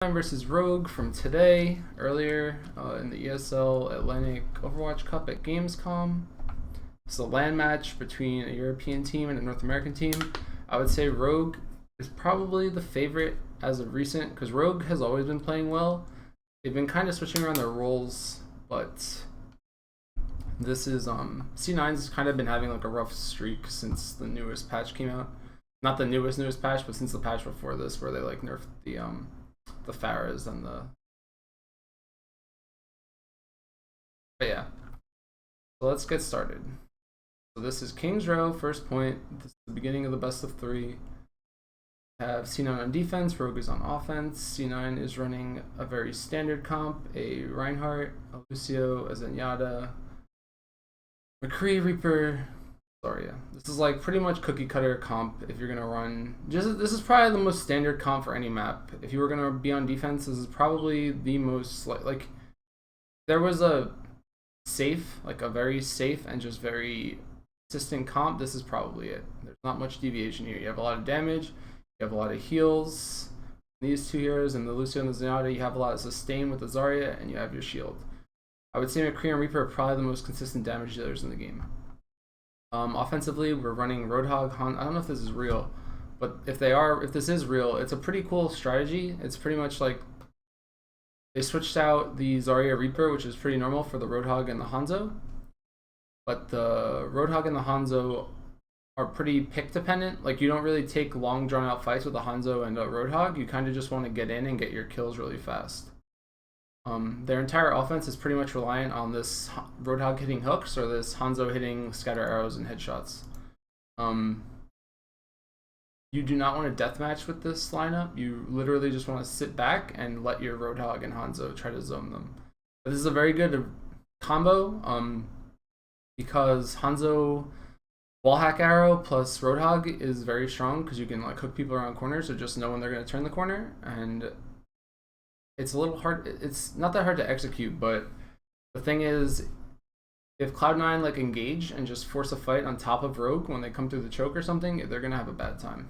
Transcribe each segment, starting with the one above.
Versus Rogue from today, earlier in the ESL Atlantic Overwatch Cup at Gamescom. It's a LAN match between a European team and a North American team. I would say Rogue is probably the favorite as of recent because Rogue has always been playing well. They've been kind of switching around their roles, but this is C9's kind of been having like a rough streak since the newest patch came out. Not the newest patch, but since the patch before this, where they like nerfed the Pharahs and the. But yeah, so let's get started. So this is King's Row, first point. This is the beginning of the best of three. Have C9 on defense, Rogue is on offense. C9 is running a very standard comp, a Reinhardt, a Lucio, a Zenyatta, McCree, Reaper, Zarya. This is like pretty much cookie cutter comp if you're gonna run. This is probably the most standard comp for any map. If you were gonna be on defense, this is probably the most like there was a safe, like a very safe and just very consistent comp. This is probably it. There's not much deviation here. You have a lot of damage. You have a lot of heals. These two heroes and the Lucio and the Zenyatta, you have a lot of sustain with the Zarya, and you have your shield. I would say McCree and Reaper are probably the most consistent damage dealers in the game. Offensively, we're running Roadhog. I don't know if this is real, but if this is real, it's a pretty cool strategy. It's pretty much like they switched out the Zarya Reaper, which is pretty normal for the Roadhog and the Hanzo, but the Roadhog and the Hanzo are pretty pick dependent. Like you don't really take long drawn out fights with a Hanzo and a Roadhog. You kind of just want to get in and get your kills really fast. Their entire offense is pretty much reliant on this Roadhog hitting hooks or this Hanzo hitting scatter arrows and headshots. You do not want to deathmatch with this lineup. You literally just want to sit back and let your Roadhog and Hanzo try to zone them. But this is a very good combo because Hanzo wallhack arrow plus Roadhog is very strong because you can like hook people around corners or just know when they're going to turn the corner, and it's a little hard. It's not that hard to execute, but the thing is, if Cloud9 like engage and just force a fight on top of Rogue when they come through the choke or something, they're gonna have a bad time.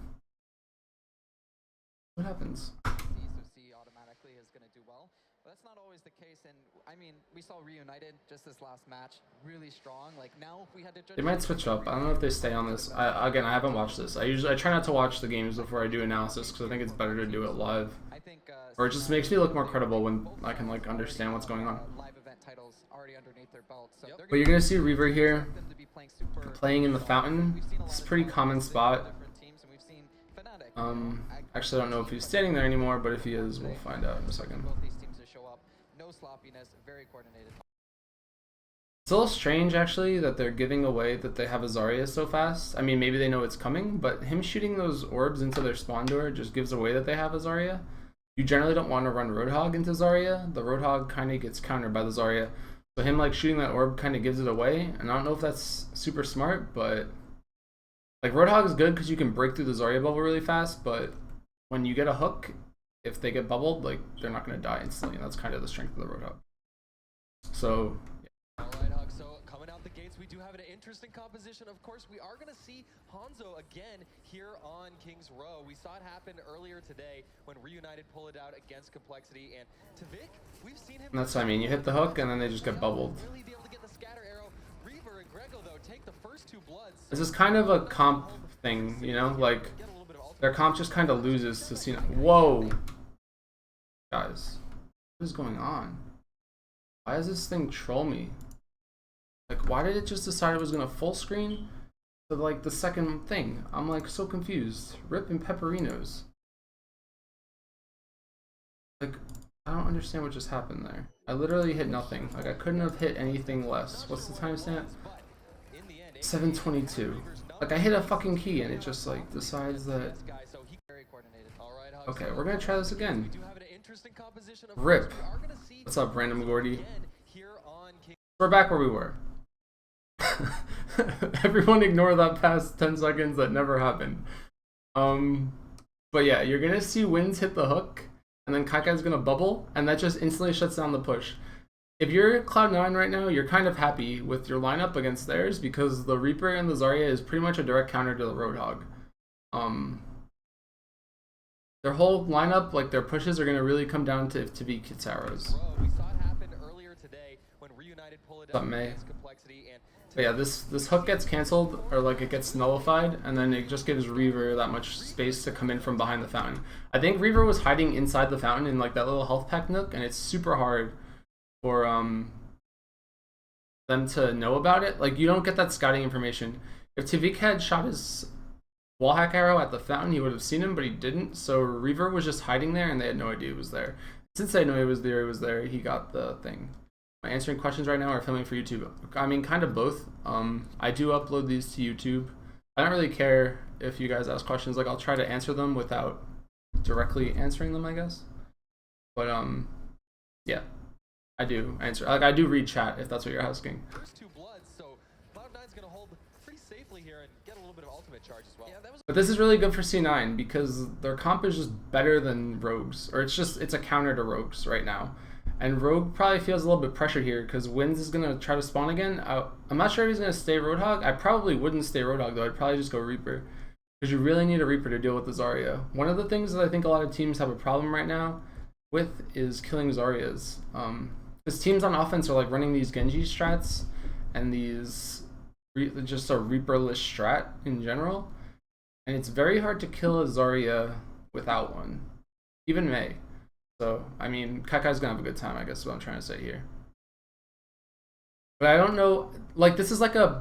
What happens? C automatically is gonna do well, but that's not always the case. And I mean, we saw Reunited just this last match, really strong. Like now, if we had to judge, they might switch up. I don't know if they stay on this. Again, I haven't watched this. I try not to watch the games before I do analysis because I think it's better to do it live. Or it just makes me look more credible when I can like understand what's going on. But you're gonna see Reaver here playing in the fountain. It's a pretty common spot. Actually, I don't know if he's standing there anymore, but if he is, we'll find out in a second. It's a little strange actually that they're giving away that they have a Zarya so fast. I mean, maybe they know it's coming, but him shooting those orbs into their spawn door just gives away that they have a Zarya. You generally don't want to run Roadhog into Zarya. The Roadhog kind of gets countered by the Zarya. So him like shooting that orb kind of gives it away. And I don't know if that's super smart, but like Roadhog is good because you can break through the Zarya bubble really fast. But when you get a hook, if they get bubbled, like they're not going to die instantly. And that's kind of the strength of the Roadhog. So yeah. All right, Hug. So coming out the gates, we do have an interesting composition. Of course, we are going to see Hanzo again here on King's Row. We saw it happen earlier today when Reunited pulled it out against Complexity, and Tavik, we've seen him. That's what I mean. You hit the hook and then they just get bubbled. Really be able to get the scatter arrow. Reaver and Grego though take the first two bloods. This is kind of a comp thing, you know, like their comp just kind of loses to C9. Whoa, guys, what is going on? Why does this thing troll me? Like, why did it just decide it was gonna full screen to like the second thing? I'm like so confused. Rip and Pepperinos. Like, I don't understand what just happened there. I literally hit nothing. Like, I couldn't have hit anything less. What's the timestamp? 7:22. Like, I hit a fucking key and it just like decides that. Okay, we're gonna try this again. Rip. What's up, Random Gordy? We're back where we were. Everyone ignore that past 10 seconds that never happened. But yeah, you're gonna see Wins hit the hook, and then Kaikai's gonna bubble, and that just instantly shuts down the push. If you're Cloud9 right now, you're kind of happy with your lineup against theirs because the Reaper and the Zarya is pretty much a direct counter to the Roadhog. their whole lineup, like their pushes, are gonna really come down to if Tavik hits arrows. We saw it happen earlier today when Reunited pulled it out against Complexity, and but yeah, this hook gets canceled, or like it gets nullified, and then it just gives Reaver that much space to come in from behind the fountain. I think Reaver was hiding inside the fountain in like that little health pack nook, and it's super hard for them to know about it. Like you don't get that scouting information. If Tavik had shot his wallhack arrow at the fountain, he would have seen him, but he didn't. So Reaver was just hiding there, and they had no idea he was there. Since they know he was there, he got the thing. Am I answering questions right now or filming for YouTube? I mean, kind of both. I do upload these to YouTube. I don't really care if you guys ask questions. Like, I'll try to answer them without directly answering them, I guess. But, yeah. I do answer. Like, I do read chat, if that's what you're asking. First two bloods, so Cloud9's gonna hold pretty safely here and get a little bit of ultimate charge as well. Yeah, that was. But this is really good for C9 because their comp is just better than Rogues. Or it's a counter to Rogues right now. And Rogue probably feels a little bit pressured here because Wins is going to try to spawn again. I'm not sure if he's going to stay Roadhog. I probably wouldn't stay Roadhog though. I'd probably just go Reaper. Because you really need a Reaper to deal with the Zarya. One of the things that I think a lot of teams have a problem right now with is killing Zaryas. Because teams on offense are like running these Genji strats and these just a Reaperless strat in general. And it's very hard to kill a Zarya without one. Even Mei. So, I mean, Kaikai's gonna have a good time, I guess is what I'm trying to say here. But I don't know, like, this is like if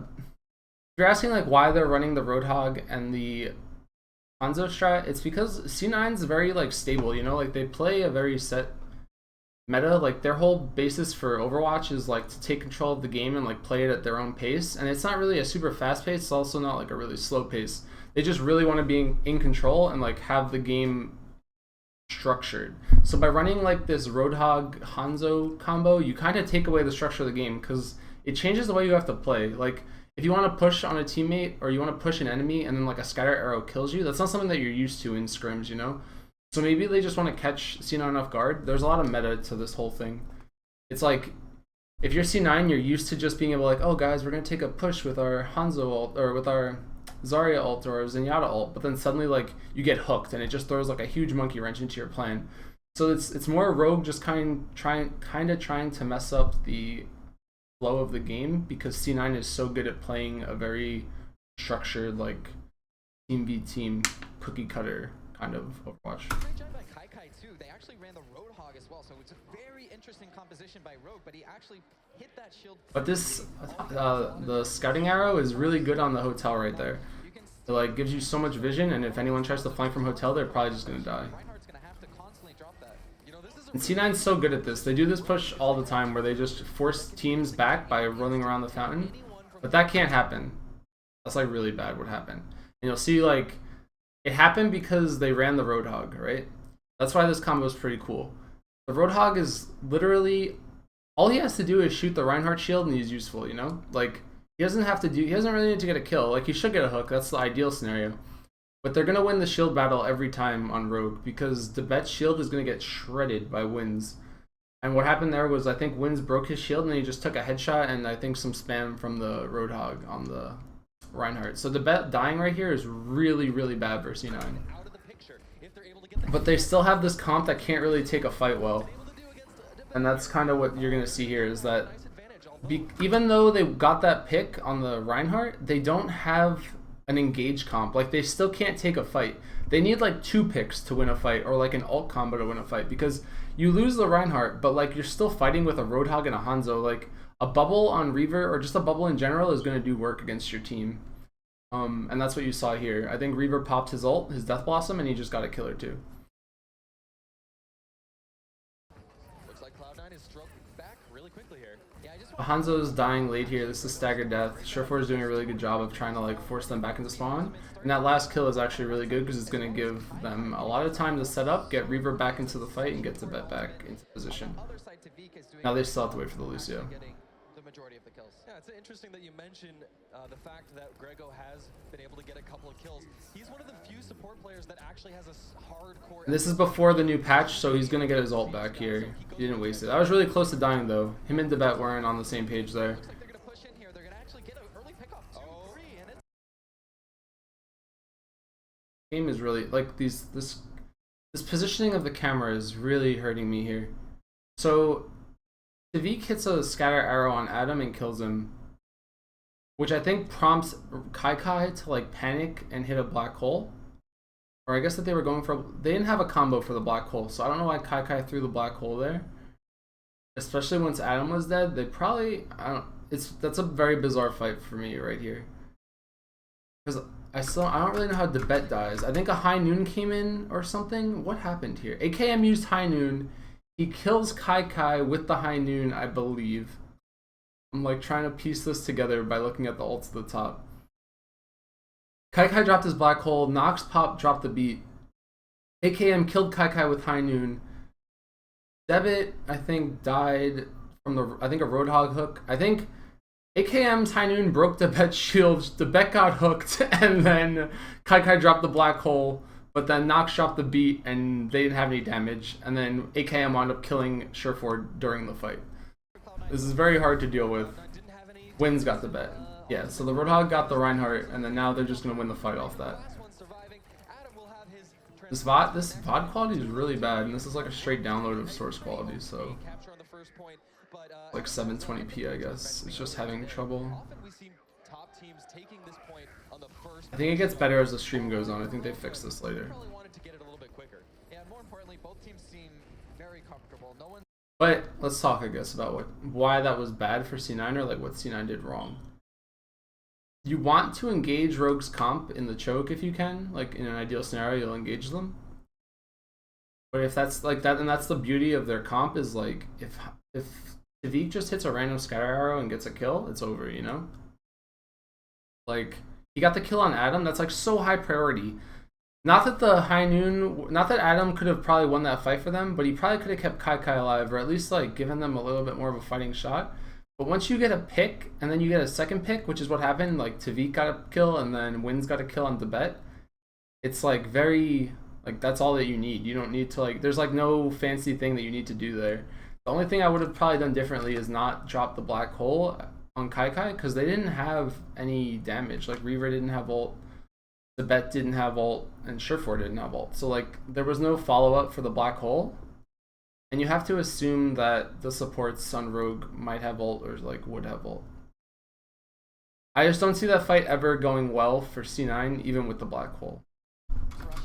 you're asking, like, why they're running the Roadhog and the Hanzo strat, it's because C9's very, like, stable, you know? Like, they play a very set meta. Like, their whole basis for Overwatch is, like, to take control of the game and, like, play it at their own pace. And it's not really a super fast pace, it's also not, like, a really slow pace. They just really want to be in control and, like, have the game structured. So by running like this Roadhog Hanzo combo, you kind of take away the structure of the game because it changes the way you have to play. Like if you want to push on a teammate or you want to push an enemy and then like a scatter arrow kills you, that's not something that you're used to in scrims, you know? So maybe they just want to catch C9 off guard. There's a lot of meta to this whole thing. It's like if you're C9, you're used to just being able to like, oh guys, we're gonna take a push with our Hanzo ult or with our Zarya ult or Zenyatta ult, but then suddenly like you get hooked and it just throws like a huge monkey wrench into your plan. So it's more Rogue just kind of trying to mess up the flow of the game because C9 is so good at playing a very structured like team v team cookie cutter kind of Overwatch. Great job by Kaikai too. They actually ran the Roadhog as well, so it's a very interesting composition by Rogue, but he actually hit that shield. But this the scouting arrow is really good on the hotel right there. It like gives you so much vision, and if anyone tries to flank from hotel, they're probably just gonna die. And C9's so good at this. They do this push all the time where they just force teams back by running around the fountain. But that can't happen. That's like really bad what happened. And you'll see like it happened because they ran the Roadhog, right? That's why this combo is pretty cool. The Roadhog is literally all he has to do is shoot the Reinhardt shield and he's useful, you know? Like he doesn't really need to get a kill. Like he should get a hook. That's the ideal scenario. But they're going to win the shield battle every time on Rogue because Debet's shield is going to get shredded by Wins. And what happened there was I think Wins broke his shield and he just took a headshot and I think some spam from the Roadhog on the Reinhardt. So Debet dying right here is really, really bad for C9. But they still have this comp that can't really take a fight well. And that's kind of what you're going to see here is that even though they got that pick on the Reinhardt, they don't have an engaged comp. Like they still can't take a fight. They need like 2 picks to win a fight or like an ult combo to win a fight because you lose the Reinhardt, but like you're still fighting with a Roadhog and a Hanzo. Like a bubble on Reaver or just a bubble in general is going to do work against your team. And that's what you saw here. I think Reaver popped his ult, his Death Blossom, and he just got a killer too. Looks like Cloud9 is stroked back really quickly here. Yeah, Hanzo's dying late here. This is staggered death. Surefour is doing a really good job of trying to like force them back into spawn. And that last kill is actually really good because it's going to give them a lot of time to set up, get Reaver back into the fight, and get Tibet back into position. Now they still have to wait for the Lucio. Yeah, it's interesting that you mentioned the fact that Grego has been able to get a couple of kills. He's one of the few support players that actually has a hardcore. And this is before the new patch, so he's gonna get his ult back here. He didn't waste it. I was really close to dying though. Him and Debet weren't on the same page there. Looks like they're gonna push in here. They're gonna actually get an early pickup. 2-3, and it's Game is really like this This positioning of the camera is really hurting me here. So Tavik hits a scatter arrow on Adam and kills him, which I think prompts Kai to like panic and hit a black hole. Or I guess that they were going for, they didn't have a combo for the black hole, so I don't know why Kai threw the black hole there. Especially once Adam was dead, they probably, that's a very bizarre fight for me right here. Because I don't really know how Debet dies. I think a high noon came in or something. What happened here? AKM used high noon. He kills Kai with the high noon, I believe. I'm like trying to piece this together by looking at the ults at the top. Kai dropped his black hole. Nox Pop dropped the beat. AKM killed Kai with high noon. Debit, I think, died from a Roadhog hook. I think AKM's high noon broke Debet's shield. Debet got hooked, and then Kai dropped the black hole. But then Nox dropped the beat, and they didn't have any damage. And then AKM wound up killing Sherford during the fight. This is very hard to deal with. Wins got the bet. Yeah, so the Roadhog got the Reinhardt, and then now they're just going to win the fight off that. This VOD quality is really bad, and this is like a straight download of source quality, so like 720p, I guess. It's just having trouble. I think it gets better as the stream goes on. I think they fix this later. But let's talk, I guess, about why that was bad for C9, or like what C9 did wrong. You want to engage Rogue's comp in the choke if you can. Like in an ideal scenario, you'll engage them. But if that's like that, and that's the beauty of their comp, is like if Tavik just hits a random scatter arrow and gets a kill, it's over, you know? Like he got the kill on Adam, that's like so high priority. Not that Adam could have probably won that fight for them, but he probably could have kept Kai alive, or at least like given them a little bit more of a fighting shot. But once you get a pick, and then you get a second pick, which is what happened, like Tavik got a kill, and then Wins got a kill on Debet, it's like very, like that's all that you need. You don't need to like, there's like no fancy thing that you need to do there. The only thing I would have probably done differently is not drop the black hole on Kai, because they didn't have any damage. Like Reaver didn't have ult, Debet didn't have ult, and Sherford didn't have ult. So like there was no follow-up for the black hole. And you have to assume that the supports on Rogue might have ult, or like would have ult. I just don't see that fight ever going well for C9, even with the black hole,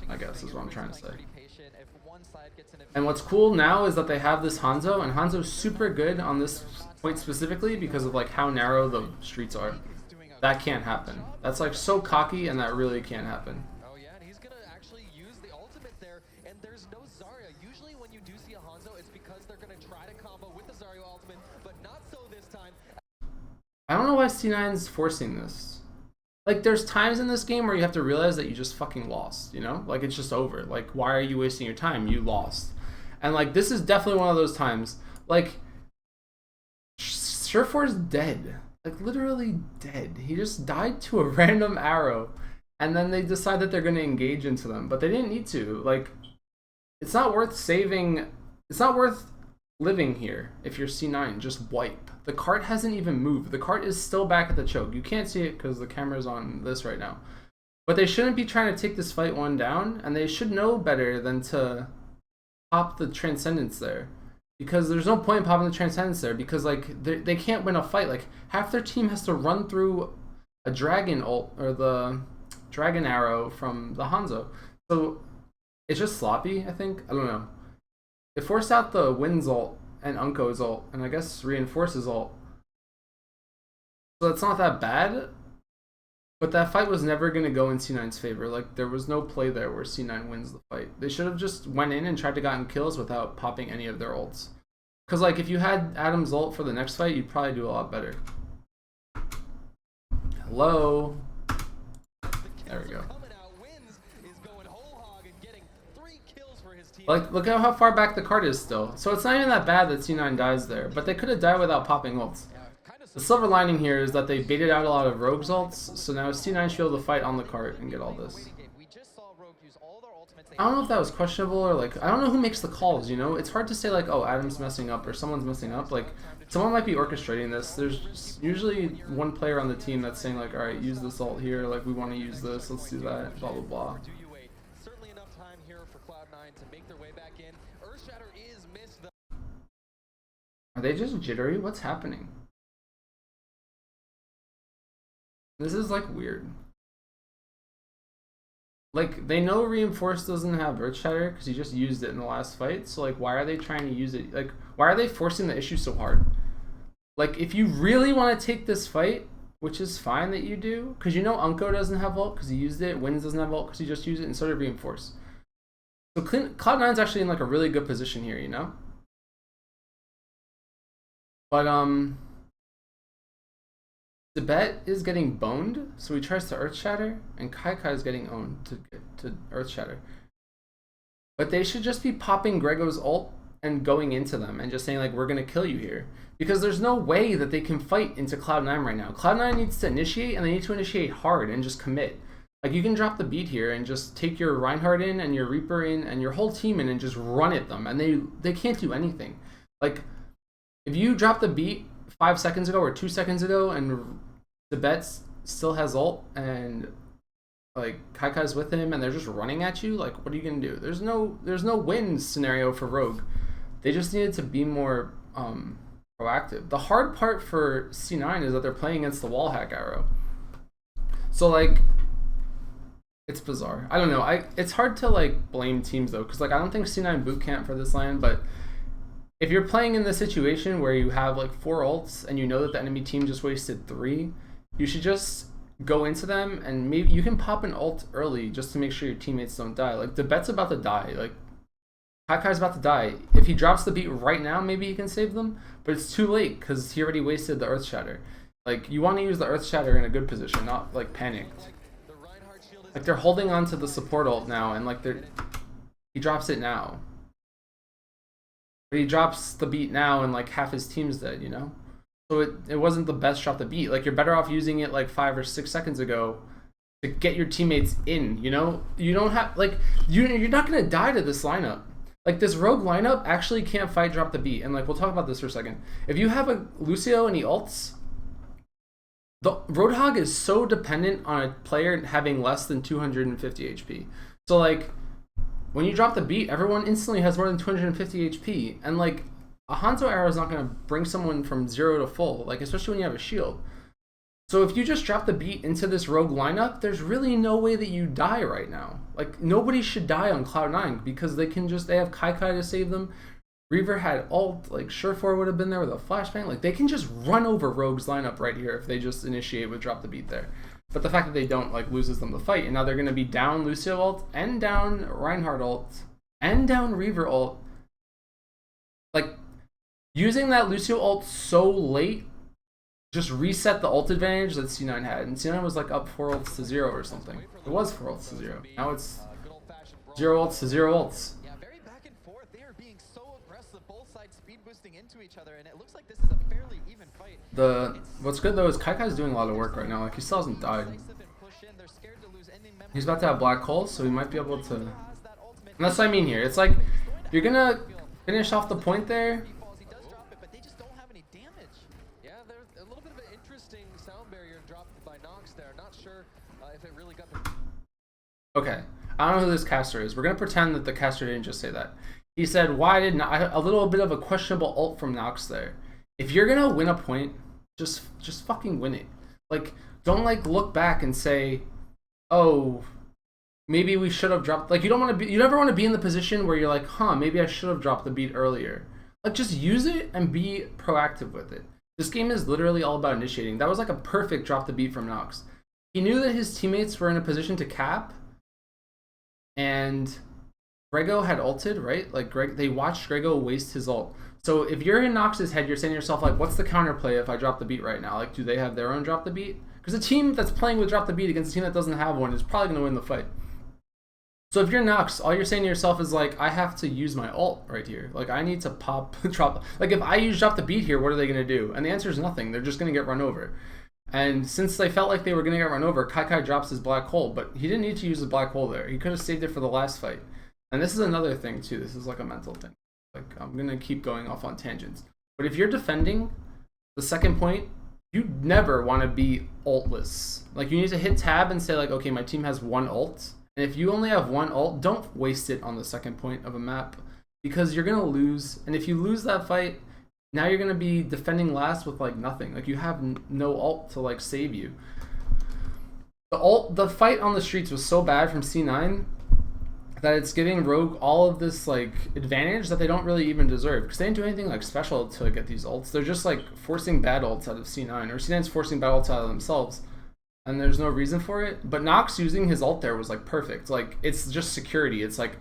I guess is what I'm trying to say. And what's cool now is that they have this Hanzo, and Hanzo's super good on this point specifically because of like how narrow the streets are. That can't happen. That's like so cocky, and that really can't happen. Oh yeah, and he's gonna actually use the ultimate there, and there's no Zarya. Usually when you do see a Hanzo, it's because they're gonna try to combo with the Zarya ultimate, but not so this time. I don't know why C9's forcing this. Like, there's times in this game where you have to realize that you just fucking lost, you know? Like, it's just over. Like, why are you wasting your time? You lost. And, like, this is definitely one of those times. Like, Sherford's dead. Like, literally dead. He just died to a random arrow. And then they decide that they're going to engage into them. But they didn't need to. Like, it's not worth saving. It's not worth living here if you're C9. Just wipe. The cart hasn't even moved. The cart is still back at the choke. You can't see it because the camera's on this right now. But they shouldn't be trying to take this fight one down. And they should know better than to pop the Transcendence there. Because there's no point in popping the Transcendence there. Because, like, they can't win a fight. Like, half their team has to run through a dragon ult, or the dragon arrow from the Hanzo. So it's just sloppy, I think. I don't know. It forced out the Wins ult and Unko's ult, and I guess Reinforce's ult. So it's not that bad. But that fight was never going to go in C9's favor. Like, there was no play there where C9 wins the fight. They should have just went in and tried to gotten kills without popping any of their ults. Because, like, if you had Adam's ult for the next fight, you'd probably do a lot better. Hello? There we go. Like, look at how far back the card is still. So it's not even that bad that C9 dies there. But they could have died without popping ults. The silver lining here is that they baited out a lot of Rogue's ults, so now C9 should be able to fight on the cart and get all this. I don't know if that was questionable, or like, I don't know who makes the calls, you know? It's hard to say like, oh, Adam's messing up or someone's messing up. Like, someone might be orchestrating this. There's usually one player on the team that's saying like, alright, use this ult here, like we want to use this, let's do that, blah blah blah. they just jittery? What's happening? This is like weird. Like, they know Reinforce doesn't have Earth Shatter because he just used it in the last fight. So, like, why are they trying to use it? Like, why are they forcing the issue so hard? Like, if you really want to take this fight, which is fine that you do, because you know Unko doesn't have ult because he used it, Wins doesn't have ult because he just used it, and so did Reinforce. So Cloud9's actually in like a really good position here, you know? But Tibet is getting boned, so he tries to Earth Shatter, and Kai is getting owned to Earth Shatter. But they should just be popping Grego's ult and going into them and just saying like, we're gonna kill you here. Because there's no way that they can fight into Cloud9 right now. Cloud9 needs to initiate, and they need to initiate hard and just commit. Like, you can drop the beat here and just take your Reinhardt in and your Reaper in and your whole team in and just run at them, and they can't do anything. Like, if you drop the beat 5 seconds ago or 2 seconds ago and the bet still has ult and like Kaikai's with him and they're just running at you, like, what are you gonna do? There's no win scenario for Rogue. They just needed to be more proactive. The hard part for C9 is that they're playing against the wall hack arrow. So like, it's bizarre. I don't know. It's hard to like blame teams though, because like I don't think C9 boot camp for this LAN, but if you're playing in this situation where you have like 4 ults and you know that the enemy team just wasted 3, you should just go into them and maybe you can pop an ult early just to make sure your teammates don't die. Like, the bet's about to die. Like, Hakkai's about to die. If he drops the beat right now, maybe he can save them, but it's too late because he already wasted the Earth Shatter. Like, you want to use the Earth Shatter in a good position, not like panicked. Like, they're holding on to the support ult now, and like he drops it now. But he drops the beat now and like half his team's dead, you know? So it wasn't the best drop the beat. Like, you're better off using it like 5 or 6 seconds ago to get your teammates in, you know? You don't have, like, you're not gonna die to this lineup. Like, this Rogue lineup actually can't fight drop the beat. And like, we'll talk about this for a second. If you have a Lucio and he ults, the Roadhog is so dependent on a player having less than 250 HP. So like, when you drop the beat, everyone instantly has more than 250 HP. And like, a Hanzo arrow is not going to bring someone from 0 to full, like, especially when you have a shield. So if you just drop the beat into this Rogue lineup, there's really no way that you die right now. Like, nobody should die on Cloud9 because they have Kai to save them. Reaver had ult, like Surefour would have been there with a flashbang. Like, they can just run over Rogue's lineup right here if they just initiate with drop the beat there. But the fact that they don't, like, loses them the fight. And now they're going to be down Lucio ult and down Reinhardt ult and down Reaver ult. Like, using that Lucio ult so late just reset the ult advantage that C9 had. And C9 was like up 4 ults to 0 or something. It was 4 ults to 0. Now it's 0 ults to 0 ults. Yeah, very back and forth. They are being so aggressive, both sides speed boosting into each other, and it looks like this is a fairly even fight. What's good though is Kaikai's doing a lot of work right now. Like, he still hasn't died. He's about to have black hole, so he might be able to. And that's what I mean here. It's like, you're gonna finish off the point there. Okay, I don't know who this caster is. We're gonna pretend that the caster didn't just say that. He said, why did not a little bit of a questionable ult from Nox there? If you're gonna win a point, just fucking win it. Like, don't like look back and say, oh, maybe we should have dropped. Like, you never want to be in the position where you're like, huh, maybe I should have dropped the beat earlier. Like, just use it and be proactive with it. This game is literally all about initiating. That was like a perfect drop the beat from Nox. He knew that his teammates were in a position to cap, and Grego had ulted, right? Like, they watched Grego waste his ult. So if you're in Nox's head, you're saying to yourself, like, what's the counterplay if I drop the beat right now? Like, do they have their own drop the beat? Because a team that's playing with drop the beat against a team that doesn't have one is probably going to win the fight. So if you're Nox, all you're saying to yourself is like, I have to use my ult right here. Like, I need to pop, drop. Like, if I use drop the beat here, what are they going to do? And the answer is nothing. They're just going to get run over. And since they felt like they were going to get run over, Kai drops his black hole, but he didn't need to use the black hole there. He could have saved it for the last fight. And this is another thing too. This is like a mental thing. Like, I'm going to keep going off on tangents. But if you're defending the second point, you never want to be ultless. Like, you need to hit tab and say like, okay, my team has 1 ult. And if you only have 1 ult, don't waste it on the second point of a map because you're going to lose. And if you lose that fight, now you're gonna be defending last with like nothing. Like you have no ult to like save you. The fight on the streets was so bad from C9 that it's giving Rogue all of this like advantage that they don't really even deserve, because they didn't do anything like special to get these ults. They're just like forcing bad ults out of C9, or C9's forcing bad ults out of themselves, and there's no reason for it. But Nox using his ult there was like perfect. Like it's just security. It's like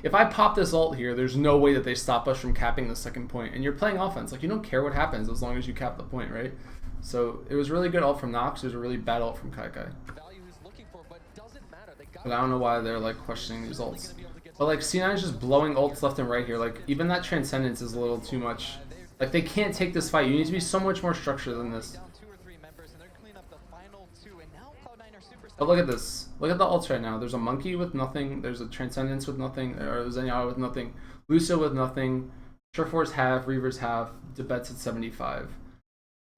if I pop this ult here, there's no way that they stop us from capping the second point. And you're playing offense. Like you don't care what happens as long as you cap the point, right? So it was really good ult from Nox. It was a really bad ult from Kai. But I don't know why they're like questioning these ults. But like C9 is just blowing ults left and right here. Like even that Transcendence is a little too much. Like they can't take this fight. You need to be so much more structured than this. But look at this. Look at the ults right now. There's a Monkey with nothing. There's a Transcendence with nothing. Or a Zenyatta with nothing. Lucio with nothing. Sureforce half. Reaver's half. Debet's at 75.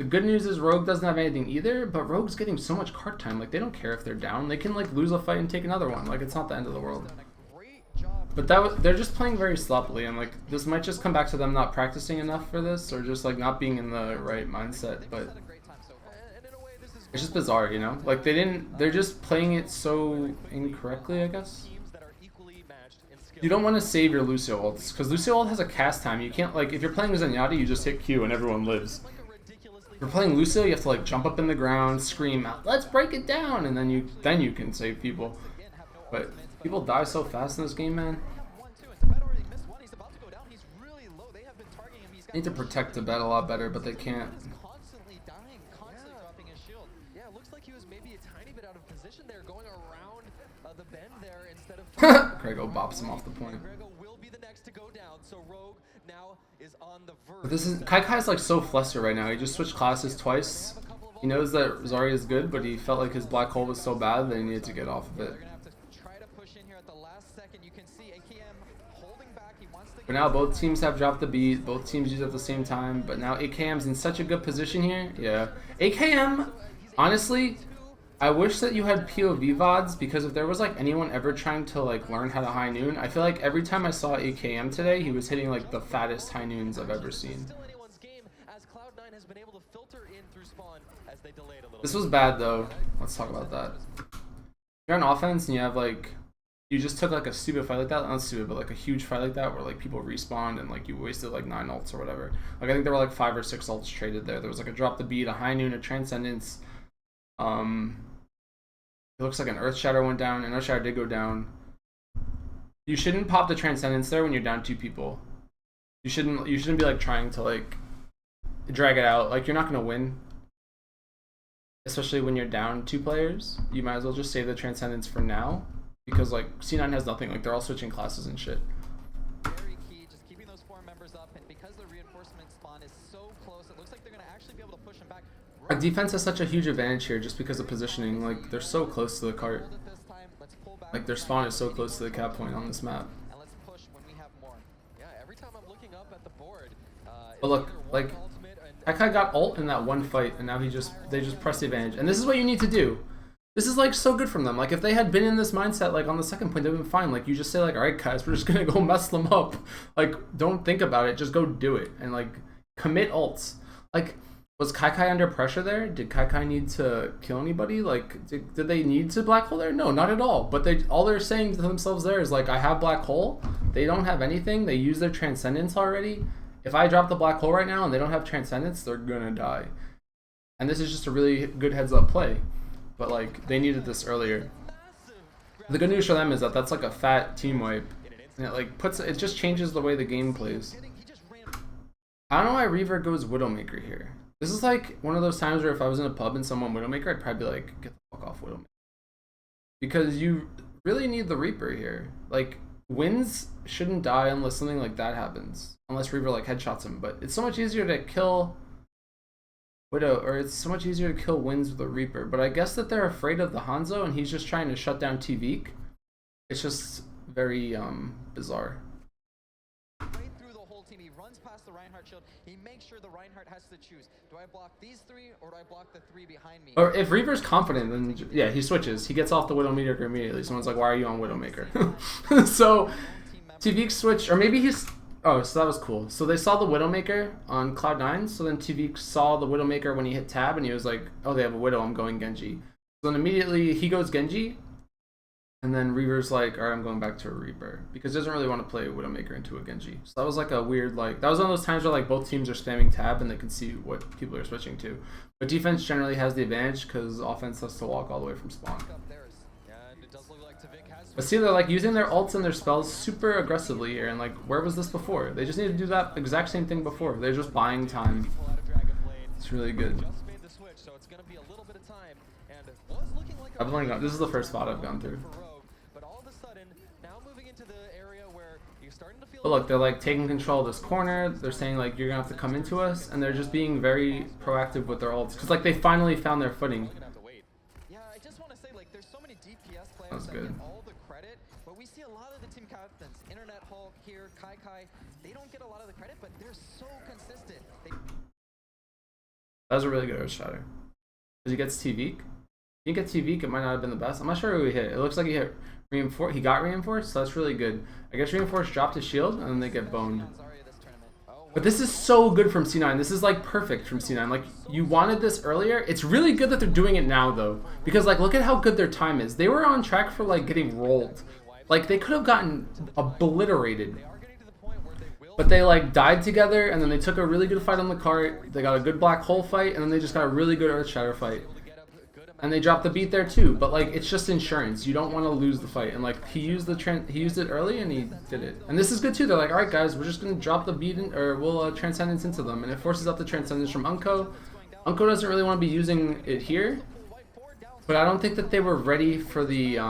The good news is Rogue doesn't have anything either, but Rogue's getting so much card time. Like they don't care if they're down. They can like lose a fight and take another one. Like it's not the end of the world. But they're just playing very sloppily, and like this might just come back to them not practicing enough for this, or just like not being in the right mindset. But it's just bizarre, you know? Like they're just playing it so incorrectly, I guess. You don't want to save your Lucio ults, because Lucio ult has a cast time. You can't, like, if you're playing Zenyatta, you just hit Q and everyone lives. If you're playing Lucio, you have to like jump up in the ground, scream out, "Let's break it down," and then you can save people. But people die so fast in this game, man. They need to protect the bet a lot better, but they can't. Grego bops him off the point. But this is Kai's like so flustered right now. He just switched classes twice. He knows that Zarya is good, but he felt like his black hole was so bad that he needed to get off of it. But now both teams have dropped the beat. Both teams use it at the same time. But now AKM's in such a good position here. Yeah, AKM. Honestly, I wish that you had POV VODs, because if there was like anyone ever trying to like learn how to high noon, I feel like every time I saw AKM today, he was hitting like the fattest high noons I've ever seen. This was bad though. Let's talk about that. You're on offense and you have like, you just took like a stupid fight like that, not stupid, but like a huge fight like that where like people respawned and like you wasted like 9 ults or whatever. Like I think there were like 5 or 6 ults traded there. There was like a drop the beat, a high noon, a transcendence. It looks like an Earth Shatter went down, and Earth Shatter did go down. You shouldn't pop the Transcendence there when you're down 2 people. You shouldn't be like trying to like drag it out. Like you're not gonna win. Especially when you're down 2 players. You might as well just save the Transcendence for now. Because like C9 has nothing, like they're all switching classes and shit. Very key, just keeping those 4 members up, and because the reinforcement spawn is so close, it looks like they're gonna actually be able to push them back. Our defense has such a huge advantage here just because of positioning. Like they're so close to the cart. Like their spawn is so close to the cap point on this map. But look, like Kai got ult in that one fight, and now they just press the advantage. And this is what you need to do. This is like so good from them. Like if they had been in this mindset, like on the second point, they'd been fine. Like you just say like, all right, guys, we're just gonna go mess them up. Like don't think about it, just go do it and like commit ults. Like was Kai under pressure there? Did Kai need to kill anybody? Like did they need to black hole there? No, not at all. But all they're saying to themselves there is like, I have black hole. They don't have anything. They use their transcendence already. If I drop the black hole right now and they don't have transcendence, they're gonna die. And this is just a really good heads up play. But like they needed this earlier. The good news for them is that that's like a fat team wipe, and it like it just changes the way the game plays. I don't know why Reaver goes Widowmaker here. This is like one of those times where if I was in a pub and someone Widowmaker, I'd probably be like, get the fuck off Widowmaker. Because you really need the Reaper here. Like wins shouldn't die unless something like that happens. Unless Reaver like headshots him. But it's so much easier to kill Widow, or it's so much easier to kill wins with a Reaper. But I guess that they're afraid of the Hanzo and he's just trying to shut down Tvik. It's just very bizarre. Right through the whole team, he runs past the Reinhardt shield. He makes sure the Reinhardt has to choose. Do I block these 3 or do I block the 3 behind me? Or if Reaper's confident, then yeah, he switches. He gets off the Widowmaker immediately. Someone's like, why are you on Widowmaker? So Tvik switch, or maybe he's Oh, so that was cool. So they saw the Widowmaker on Cloud9. So then TV saw the Widowmaker when he hit tab, and he was like, "Oh, they have a Widow. I'm going Genji." So then immediately he goes Genji, and then Reaver's like, "All right, I'm going back to a Reaper," because he doesn't really want to play a Widowmaker into a Genji. So that was like a weird, like, that was one of those times where like both teams are spamming tab and they can see what people are switching to. But defense generally has the advantage because offense has to walk all the way from spawn. But see, they're like using their ults and their spells super aggressively here, and like, where was this before? They just need to do that exact same thing before. They're just buying time. It's really good. I've only gone, this is the first VOD I've gone through. But look, they're like taking control of this corner. They're saying like, you're gonna have to come into us, and they're just being very proactive with their ults because like they finally found their footing. That was good. But we see a lot of the team captains, Internet Hulk here, Kai, they don't get a lot of the credit, but they're so consistent. That was a really good Earth Shatter. Because he gets TV. If he gets TV, it might not have been the best. I'm not sure who he hit. It looks like he hit Reinforce. He got Reinforced, so that's really good. I guess Reinforce dropped his shield, and then they get boned. But this is so good from C9. This is like perfect from C9. Like, you wanted this earlier. It's really good that they're doing it now, though. Because, like, look at how good their time is. They were on track for, like, getting rolled. Like, they could have gotten obliterated. But they, like, died together, and then they took a really good fight on the cart. They got a good black hole fight, and then they just got a really good Earth Shatter fight. And they dropped the beat there, too. But, like, it's just insurance. You don't want to lose the fight. And, like, he used it early, and he did it. And this is good, too. They're like, all right, guys, we're just going to drop the beat, or we'll Transcendence into them. And it forces out the Transcendence from Unko. Unko doesn't really want to be using it here. But I don't think that they were ready for the,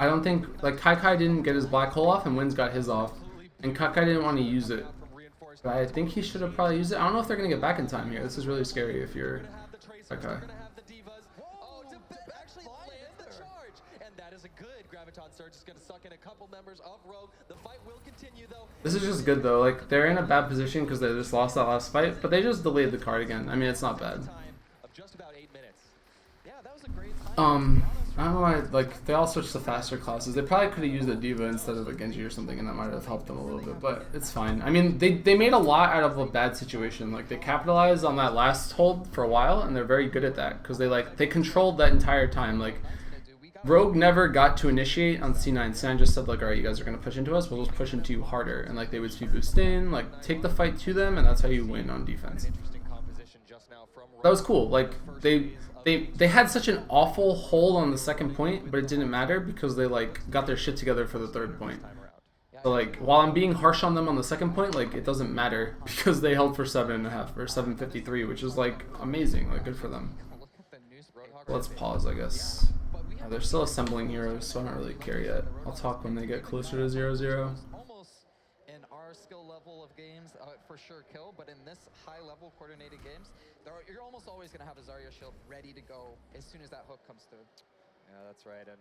I don't think, like, Kai didn't get his black hole off, and Wynn's got his off. And Kai didn't want to use it. But I think he should have probably used it. I don't know if they're going to get back in time here. This is really scary if you're Kai. This is just good, though. Like, they're in a bad position because they just lost that last fight, but they just delayed the card again. I mean, it's not bad. I don't know why, like, they all switched to faster classes. They probably could have used a D.Va instead of a Genji or something, and that might have helped them a little bit, but it's fine. I mean, they made a lot out of a bad situation. Like, they capitalized on that last hold for a while, and they're very good at that, because they controlled that entire time. Like, Rogue never got to initiate on C9. C9 just said, like, alright, you guys are going to push into us, we'll just push into you harder. And, like, they would speed boost in, like, take the fight to them, and that's how you win on defense. That was cool. Like, they had such an awful hold on the second point, but it didn't matter because they, like, got their shit together for the third point. So, like, while I'm being harsh on them on the second point, like, it doesn't matter because they held for 7.5 or 7.53, which is, like, amazing. Like, good for them. Let's pause, I guess. They're still assembling heroes, so I don't really care yet. I'll talk when they get closer to 0-0. Skill level of games, for sure kill, but in this high level coordinated games, you're almost always going to have a Zarya shield ready to go as soon as that hook comes through. Yeah, that's right. And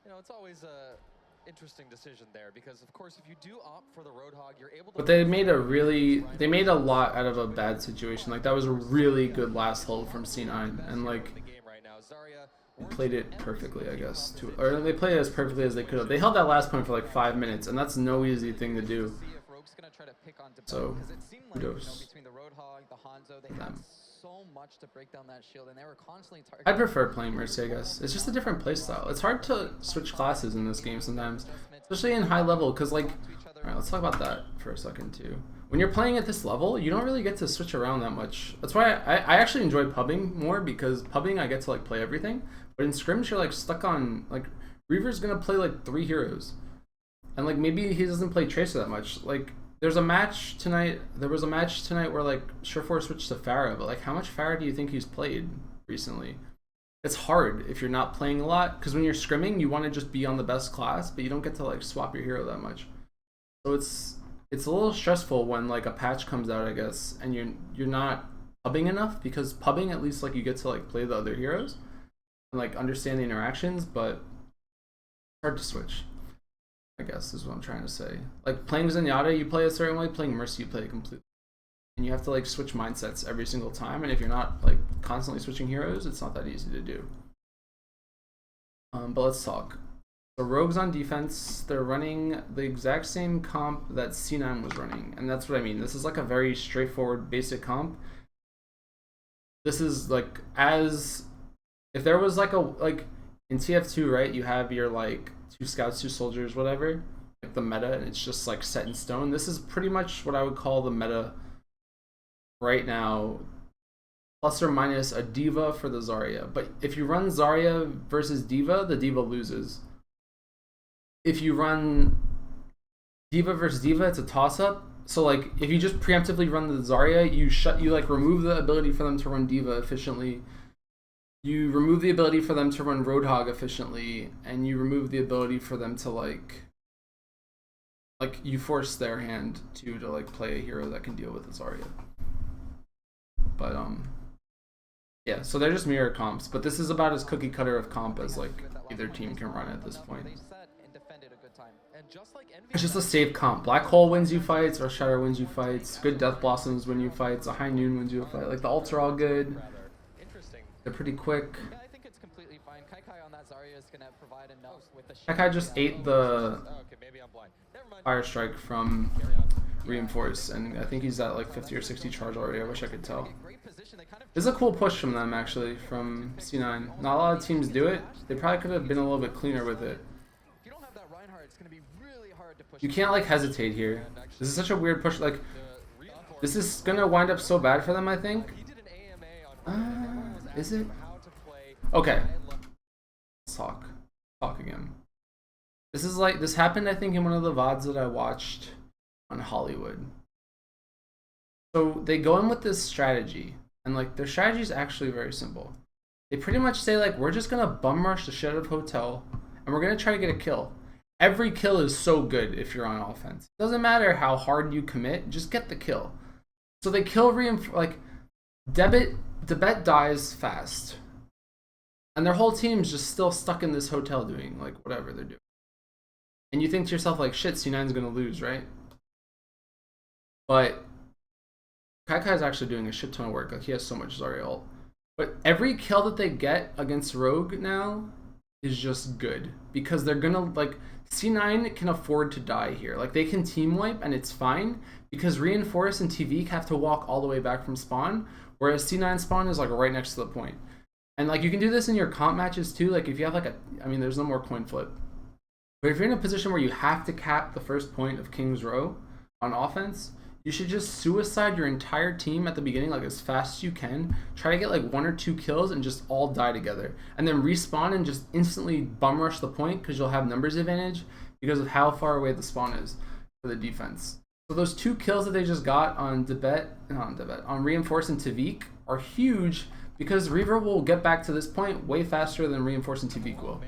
you know, it's always a interesting decision there because of course if you do opt for the Roadhog, you're able to. But they made a lot out of a bad situation. Like, that was a really good last hold from C9, and like they played it perfectly, I guess. Or they played it as perfectly as they could have. They held that last point for like 5 minutes, and that's no easy thing to do. So, kudos. Between the Roadhog, the Hanzo, they had so much to break down that shield, and they were constantly targeting. I'd prefer playing Mercy, I guess. It's just a different playstyle. It's hard to switch classes in this game sometimes, especially in high level, because, like, alright, let's talk about that for a second, too. When you're playing at this level, you don't really get to switch around that much. That's why I actually enjoy pubbing more, because pubbing I get to, like, play everything. But in scrims, you're, like, stuck on, like, Reaver's gonna play, like, 3 heroes. And, like, maybe he doesn't play Tracer that much. Like, there was a match tonight where, like, Surefour switched to Pharah, but, like, how much Pharah do you think he's played recently? It's hard if you're not playing a lot, because when you're scrimming, you want to just be on the best class, but you don't get to, like, swap your hero that much. So it's a little stressful when, like, a patch comes out, I guess, and you're not pubbing enough, because pubbing, at least, like, you get to, like, play the other heroes and, like, understand the interactions, but it's hard to switch, I guess, is what I'm trying to say. Like, playing Zenyatta, you play a certain way, playing Mercy, you play it completely. And you have to, like, switch mindsets every single time, and if you're not, like, constantly switching heroes, it's not that easy to do. But let's talk. So Rogues on defense, they're running the exact same comp that C9 was running. And that's what I mean. This is like a very straightforward, basic comp. This is like, as if there was like in TF2, right, you have your like 2 scouts, 2 soldiers, whatever, like the meta, and it's just like set in stone. This is pretty much what I would call the meta right now, plus or minus a D.Va for the Zarya. But if you run Zarya versus D.Va, the D.Va loses. If you run D.Va versus D.Va, it's a toss-up. So like, if you just preemptively run the Zarya, you like remove the ability for them to run D.Va efficiently. You remove the ability for them to run Roadhog efficiently, and you remove the ability for them to like you force their hand to like play a hero that can deal with the Zarya. But yeah, so they're just mirror comps, but this is about as cookie cutter of comp as like either team can run at this point. It's just a safe comp. Black Hole wins you fights, or Shadow wins you fights. Good Death Blossoms win you fights. A High Noon wins you a fight. Like the ults are all good. They're pretty quick. Yeah, I think it's completely fine. Kai on that Zarya is gonna provide enough with the. Kai just ate the okay, maybe I'm blind. Never mind. Fire Strike from Reinforce, and I think he's at like 50 or 60 charge already. I wish I could tell. This is a cool push from them, actually, from C9. Not a lot of teams do it. They probably could have been a little bit cleaner with it. You can't like hesitate here. This is such a weird push. Like, this is gonna wind up so bad for them, I think. Is it? Okay. Let's talk again. This is like, this happened, I think, in one of the VODs that I watched on Hollywood. So they go in with this strategy, and like their strategy is actually very simple. They pretty much say like, we're just gonna bum rush the shit out of Hotel, and we're gonna try to get a kill. Every kill is so good if you're on offense. It doesn't matter how hard you commit, just get the kill. So they kill like Debet dies fast, and their whole team's just still stuck in this hotel doing like whatever they're doing. And you think to yourself like, shit, C9's gonna lose, right? But Kai's actually doing a shit ton of work. Like, he has so much Zarya ult. But every kill that they get against Rogue now is just good, because they're gonna like, C9 can afford to die here. Like, they can team wipe and it's fine, because Reinforce and TV have to walk all the way back from spawn, whereas C9 spawn is like right next to the point. And like, you can do this in your comp matches too. Like, if you have like I mean, there's no more coin flip, but if you're in a position where you have to cap the first point of King's Row on offense, you should just suicide your entire team at the beginning, like as fast as you can. Try to get like 1 or 2 kills and just all die together, and then respawn and just instantly bum rush the point, because you'll have numbers advantage because of how far away the spawn is for the defense. So those 2 kills that they just got on on Reinforce and Tavik are huge, because Reaver will get back to this point way faster than Reinforce and Tavik will.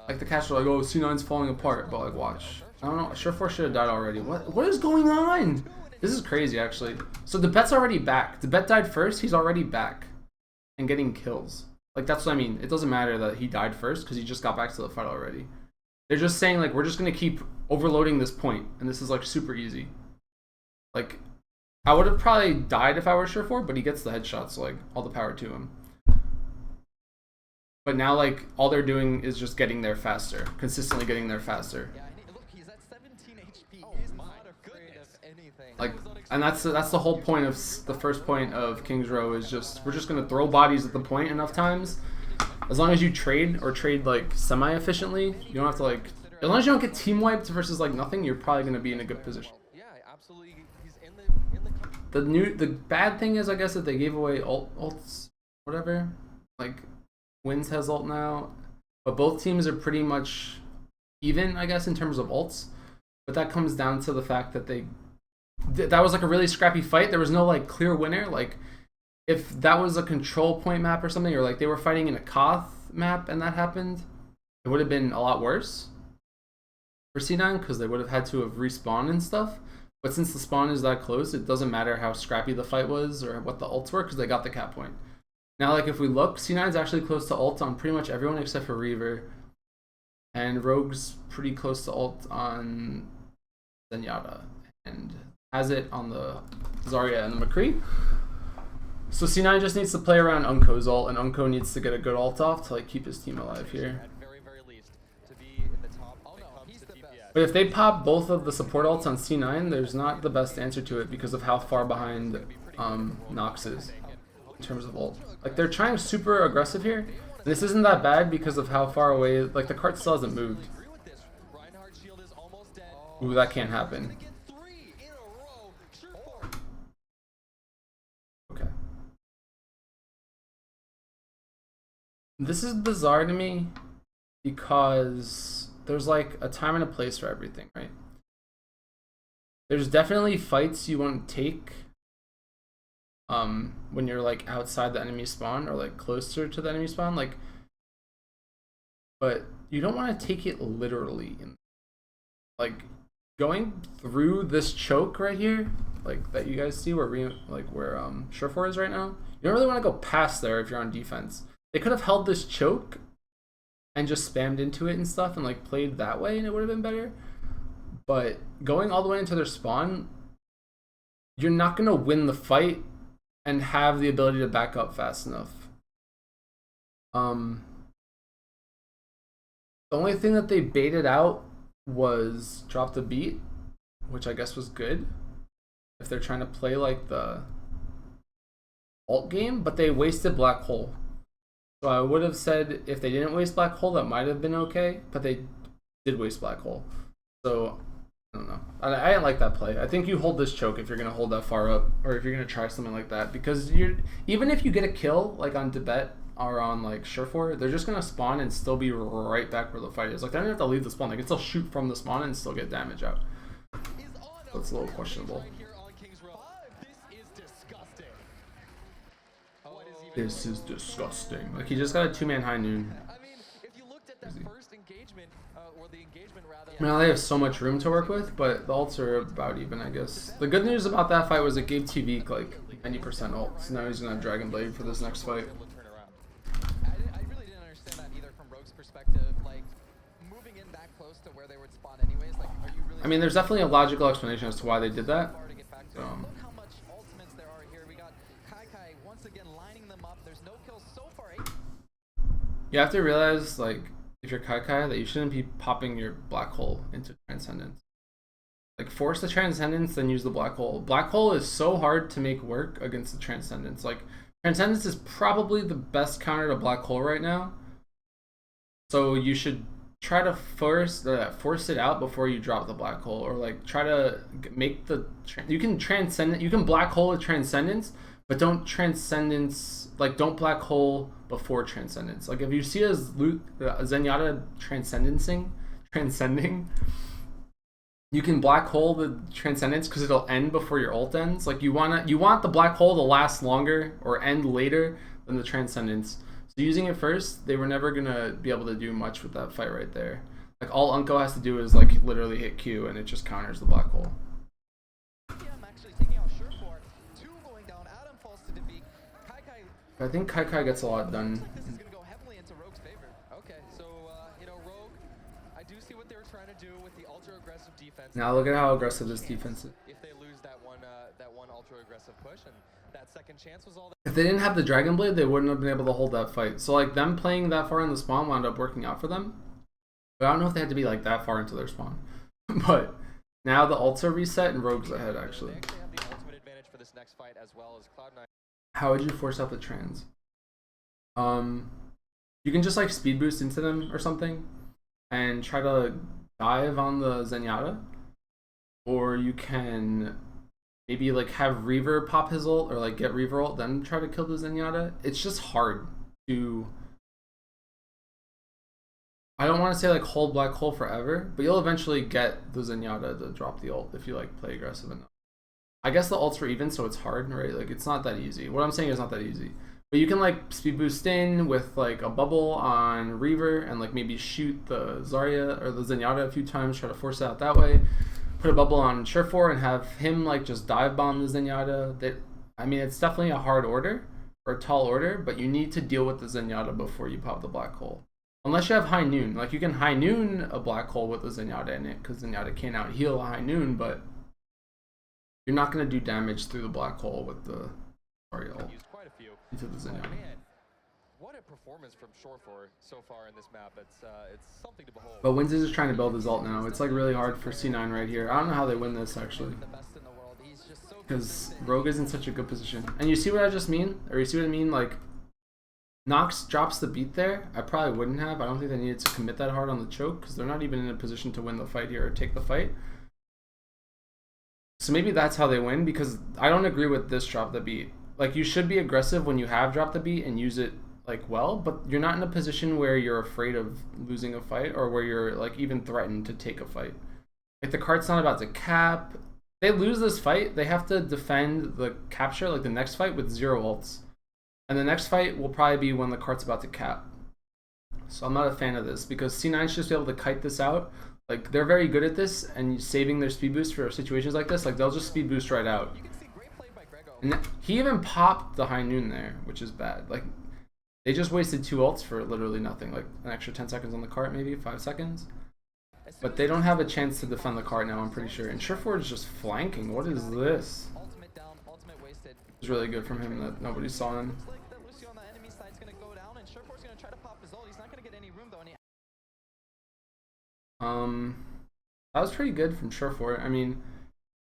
Like, the cats are like, oh, C9's falling apart, but like, watch. I don't know, Sureforce should have died already. What is going on? This is crazy, actually. So Debet's already back. Debet died first, he's already back and getting kills. Like, that's what I mean. It doesn't matter that he died first, because he just got back to the fight already. They're just saying like, we're just gonna keep overloading this point, and this is like super easy. Like, I would have probably died if I were Sureforce, but he gets the headshot, so like, all the power to him. But now, like, all they're doing is just getting there faster, consistently getting there faster. Yeah, look, he's at 17 HP. He's not afraid of anything. Like, and that's the whole point of the first point of King's Row, is just, we're just gonna throw bodies at the point enough times. As long as you trade like semi-efficiently, you don't have to like, as long as you don't get team wiped versus like nothing, you're probably gonna be in a good position. Yeah, absolutely. He's in the bad thing is, I guess, that they gave away ults, whatever. Like, Wins has ult now, but both teams are pretty much even, I guess, in terms of ults. But that comes down to the fact that that was like a really scrappy fight. There was no like clear winner. Like, if that was a control point map or something, or like they were fighting in a Koth map and that happened, it would have been a lot worse for C9, because they would have had to have respawned and stuff. But since the spawn is that close, it doesn't matter how scrappy the fight was or what the ults were, because they got the cap point. Now, like, if we look, C9 is actually close to ult on pretty much everyone except for Reaver, and Rogue's pretty close to ult on Zenyatta, and has it on the Zarya and the McCree. So C9 just needs to play around Unko's ult, and Unko needs to get a good ult off to like keep his team alive here. At very, very least, to be in the top when it comes to DPS. But if they pop both of the support ults on C9, there's not the best answer to it because of how far behind Nox is in terms of ult. Like, they're trying super aggressive here. And this isn't that bad because of how far away, like, the cart still hasn't moved. Ooh, that can't happen. Okay. This is bizarre to me because there's like a time and a place for everything, right? There's definitely fights you want to take when you're like outside the enemy spawn or like closer to the enemy spawn, like, but you don't want to take it literally. Like, going through this choke right here, like that you guys see where Surefour is right now, you don't really want to go past there if you're on defense. They could have held this choke and just spammed into it and stuff and like played that way and it would have been better. But going all the way into their spawn, you're not going to win the fight and have the ability to back up fast enough. The only thing that they baited out was drop the beat, which I guess was good if they're trying to play like the ult game, but they wasted Black Hole. So I would have said if they didn't waste Black Hole, that might have been okay, but they did waste Black Hole. So I don't know. I didn't like that play. I think you hold this choke if you're going to hold that far up, or if you're going to try something like that, because even if you get a kill like on Debet or on like Surefour, they're just going to spawn and still be right back where the fight is. Like, they don't have to leave the spawn. They can still shoot from the spawn and still get damage out. So it's a little questionable. This is disgusting. Like, he just got a 2-man high noon. I mean, if you looked at that first engagement, or the engagement rather. Now they have so much room to work with, but the ults are about even, I guess. The good news about that fight was it gave TV like 90% ult, so now he's gonna have Dragon Blade for this next fight. I really didn't understand that either from Rogue's perspective. Like, moving in that close to where they would spawn anyways. Like, are you really? I mean, there's definitely a logical explanation as to why they did that. Look how much ultimates there are here. We got Kai once again lining them up. There's no kills so far. You have to realize, like, if you're Kai, that you shouldn't be popping your Black Hole into Transcendence. Like, force the Transcendence, then use the Black Hole. Black Hole is so hard to make work against the Transcendence. Like, Transcendence is probably the best counter to Black Hole right now. So you should try to force it out before you drop the Black Hole, or like try to make the you can Black Hole a Transcendence, but don't Transcendence, like, don't Black Hole before Transcendence. Like, if you see a Zenyatta transcending, you can Black Hole the Transcendence because it'll end before your ult ends. Like, you want the Black Hole to last longer or end later than the Transcendence. So using it first, they were never gonna be able to do much with that fight right there. Like, all Unko has to do is like literally hit Q and it just counters the Black Hole. I think Kai gets a lot done. This is going to go heavily into Rogue's favor. Okay, so, you know, Rogue, I do see what they were trying to do with the ultra-aggressive defense. Now look at how aggressive this defense is. If they lose that one ultra-aggressive push, and that second chance was all that. If they didn't have the Dragon Blade, they wouldn't have been able to hold that fight. So, like, them playing that far in the spawn wound up working out for them. But I don't know if they had to be, like, that far into their spawn. But now the ults are reset and Rogue's ahead, actually. They actually have the ultimate advantage for this next fight, as well as Cloud9. How would you force out the trans? You can just like speed boost into them or something and try to dive on the Zenyatta, or you can maybe like have Reaver pop his ult, or like get Reaver ult then try to kill the Zenyatta. It's just hard to, I don't want to say like hold Black Hole forever, but you'll eventually get the Zenyatta to drop the ult if you like play aggressive enough. I guess the ults were even, so it's hard, right? Like, it's not that easy. What I'm saying is not that easy. But you can, like, speed boost in with, like, a bubble on Reaver and, like, maybe shoot the Zarya or the Zenyatta a few times, try to force it out that way. Put a bubble on Surefour and have him, like, just dive bomb the Zenyatta. I mean, it's definitely a hard order, or a tall order, but you need to deal with the Zenyatta before you pop the Black Hole. Unless you have High Noon. Like, you can High Noon a Black Hole with the Zenyatta in it, because Zenyatta can't out-heal a High Noon, but you're not going to do damage through the Black Hole with the Zarya ult. few. into the Zinnia. Man, what a performance from Shore so far in this map. It's something to behold. But Wins is just trying to build his ult now. It's like really hard for C9 right here. I don't know how they win this actually, because Rogue is in such a good position. And you see what I just mean? Or you see what I mean? Like, Nox drops the beat there. I probably wouldn't have. I don't think they needed to commit that hard on the choke, because they're not even in a position to win the fight here or take the fight. So maybe that's how they win, because I don't agree with this drop the beat. Like, you should be aggressive when you have dropped the beat and use it like well, but you're not in a position where you're afraid of losing a fight or where you're like even threatened to take a fight. Like, the cart's not about to cap. They lose this fight, they have to defend the capture, like the next fight, with 0 ults. And the next fight will probably be when the cart's about to cap. So I'm not a fan of this, because C9 should just be able to kite this out. Like, they're very good at this and saving their speed boost for situations like this. Like, they'll just speed boost right out. And he even popped the high noon there, which is bad. Like, they just wasted 2 ults for literally nothing. Like, an extra 10 seconds on the cart, maybe 5 seconds. But they don't have a chance to defend the cart now, I'm pretty sure. And Surefour is just flanking. What is this? It's really good from him that nobody saw him. That was pretty good from Surefour. I mean,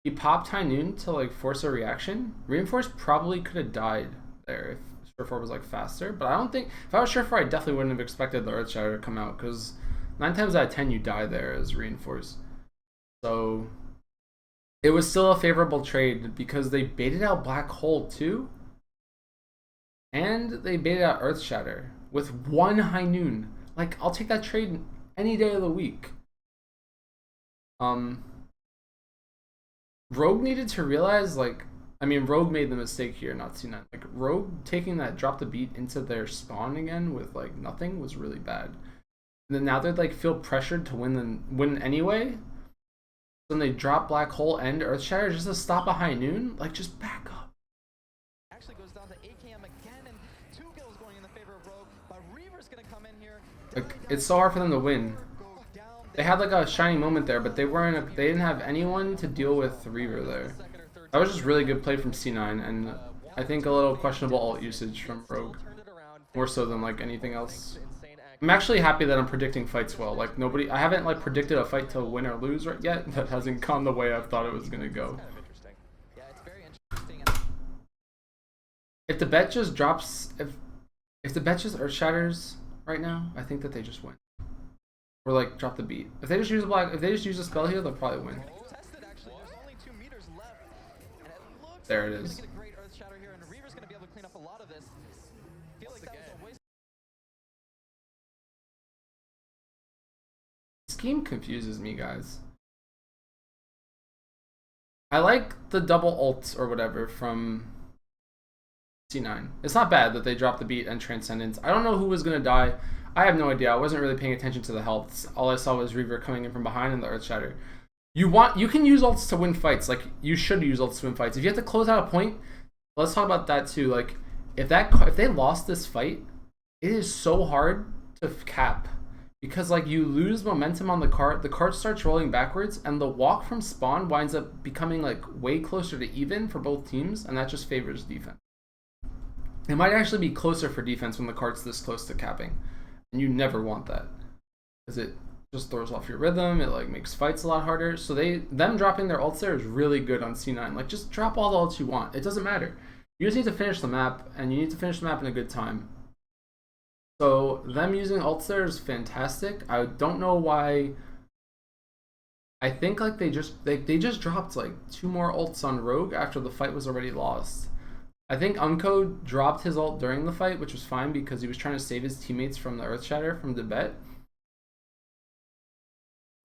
he popped high noon to like force a reaction. Reinforce probably could have died there if Surefour was like faster, but I don't think, if I was Surefour, I definitely wouldn't have expected the Earth Shatter to come out, because 9 times out of 10 you die there as Reinforce. So it was still a favorable trade, because they baited out Black Hole too, and they baited out Earth Shatter with 1 high noon. Like, I'll take that trade any day of the week. Rogue needed to realize, like, I mean, Rogue made the mistake here, not C9. Like, Rogue taking that drop the beat into their spawn again with like nothing was really bad. And then now they like feel pressured to win anyway. Then they drop Black Hole and Earth Shatter just to stop a high noon. Like, just back up. Actually goes down to AKM again, and 2 kills going in the favor of Rogue, but Reaver's gonna come in here. Like, it's so hard for them to win. They had like a shining moment there, but they didn't have anyone to deal with Reaver there. That was just really good play from C9, and I think a little questionable ult usage from Rogue, more so than like anything else. I'm actually happy that I'm predicting fights well. Like, I haven't like predicted a fight to win or lose yet that hasn't gone the way I thought it was gonna go. If the bet just drops, if the bet just Earth Shatters right now, I think that they just win. Or like drop the beat. If they just use a spell here, they'll probably win. There it is. This game confuses me, guys. I like the double ults or whatever from C9. It's not bad that they dropped the beat and Transcendence. I don't know who was gonna die. I have no idea. I wasn't really paying attention to the healths. All I saw was Reaver coming in from behind and the Earth Shatter. You can use ults to win fights. Like, you should use ults to win fights. If you have to close out a point, let's talk about that too. Like, if they lost this fight, it is so hard to cap, because like you lose momentum on the cart starts rolling backwards, and the walk from spawn winds up becoming like way closer to even for both teams, and that just favors defense. It might actually be closer for defense when the cart's this close to capping. And you never want that, because it just throws off your rhythm. It like makes fights a lot harder. So them dropping their ults there is really good on C9. Like, just drop all the ults you want. It doesn't matter. You just need to finish the map, and you need to finish the map in a good time. So them using ults there is fantastic. I don't know why. I think like they just dropped like 2 more ults on Rogue after the fight was already lost. I think Unco dropped his ult during the fight, which was fine because he was trying to save his teammates from the Earth Shatter from the bet.